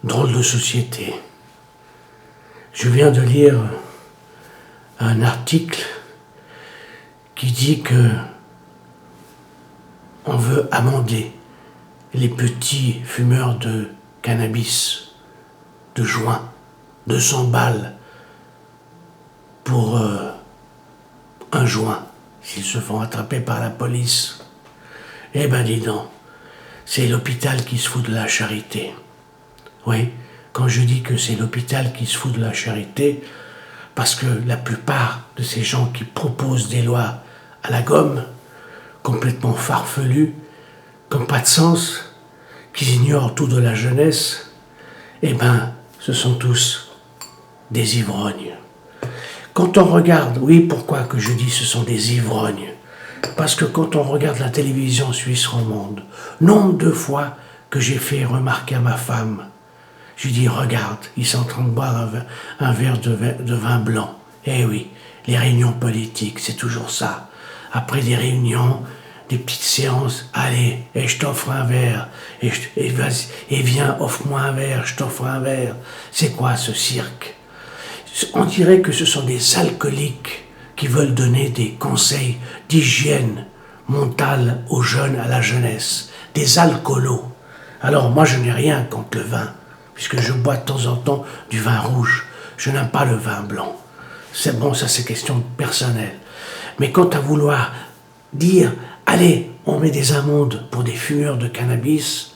Drôle de société. Je viens de lire un article qui dit que on veut amender les petits fumeurs de cannabis, de joint, 200 balles pour un joint, s'ils se font attraper par la police. Eh ben dis donc, c'est l'hôpital qui se fout de la charité. Oui, quand je dis que c'est l'hôpital qui se fout de la charité, parce que la plupart de ces gens qui proposent des lois à la gomme, complètement farfelues, qui n'ont pas de sens, qui ignorent tout de la jeunesse, eh ben, ce sont tous des ivrognes. Quand on regarde, oui, pourquoi que je dis ce sont des ivrognes? Parce que quand on regarde la télévision suisse romande, nombre de fois que j'ai fait remarquer à ma femme, je dis, regarde, ils sont en train de boire un verre de vin blanc. Eh oui, les réunions politiques, c'est toujours ça. Après les réunions, des petites séances, allez, et je t'offre un verre, et viens, offre-moi un verre, je t'offre un verre. C'est quoi ce cirque? On dirait que ce sont des alcooliques qui veulent donner des conseils d'hygiène mentale aux jeunes, à la jeunesse. Des alcoolos. Alors moi je n'ai rien contre le vin, puisque je bois de temps en temps du vin rouge. Je n'aime pas le vin blanc. C'est bon, ça c'est question personnelle. Mais quant à vouloir dire, allez, on met des amendes pour des fumeurs de cannabis,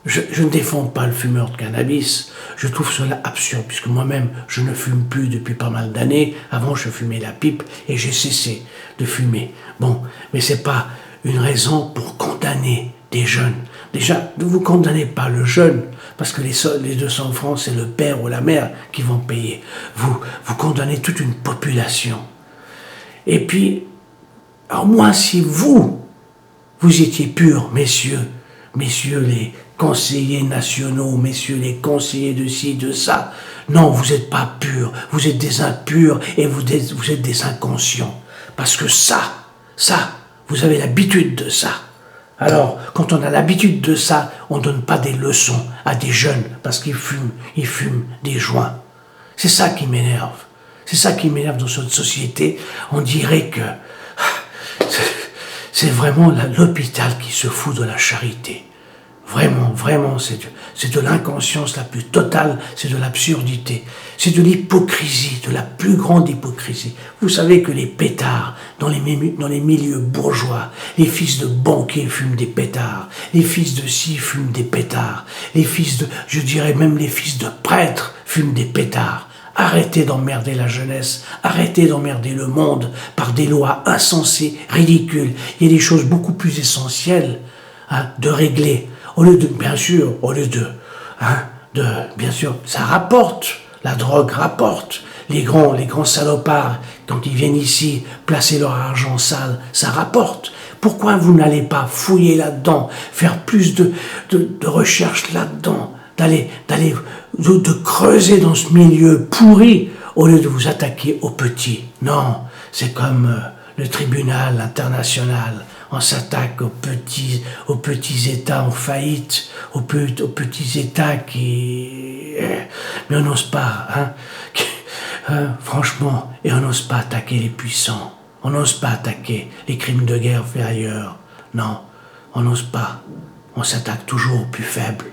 je ne défends pas le fumeur de cannabis. Je trouve cela absurde, puisque moi-même, je ne fume plus depuis pas mal d'années. Avant, je fumais la pipe et j'ai cessé de fumer. Bon, mais c'est pas une raison pour condamner des jeunes. Déjà, ne vous condamnez pas le jeune, parce que les 200 francs, c'est le père ou la mère qui vont payer. Vous condamnez toute une population. Et puis, alors moi, si vous étiez purs, messieurs les conseillers nationaux, messieurs les conseillers de ci, de ça, non, vous n'êtes pas purs, vous êtes des impurs et vous êtes des inconscients. Parce que ça, vous avez l'habitude de ça. Alors, quand on a l'habitude de ça, on ne donne pas des leçons à des jeunes parce qu'ils fument des joints. C'est ça qui m'énerve. C'est ça qui m'énerve dans cette société. On dirait que c'est vraiment l'hôpital qui se fout de la charité. Vraiment, c'est de l'inconscience la plus totale, c'est de l'absurdité, c'est de l'hypocrisie, de la plus grande hypocrisie. Vous savez que les pétards, dans les milieux bourgeois, les fils de banquiers fument des pétards, les fils de ci fument des pétards, je dirais même les fils de prêtres fument des pétards. Arrêtez d'emmerder la jeunesse, arrêtez d'emmerder le monde par des lois insensées, ridicules. Il y a des choses beaucoup plus essentielles de régler. Bien sûr, ça rapporte, la drogue rapporte. Les grands salopards, quand ils viennent ici placer leur argent sale, ça rapporte. Pourquoi vous n'allez pas fouiller là-dedans, faire plus de recherche là-dedans, de creuser dans ce milieu pourri, au lieu de vous attaquer aux petits? Non, c'est comme le tribunal international. On s'attaque aux petits États en faillite, aux petits États qui... Mais on n'ose pas, franchement, et on n'ose pas attaquer les puissants. On n'ose pas attaquer les crimes de guerre faits ailleurs. Non, on n'ose pas. On s'attaque toujours aux plus faibles.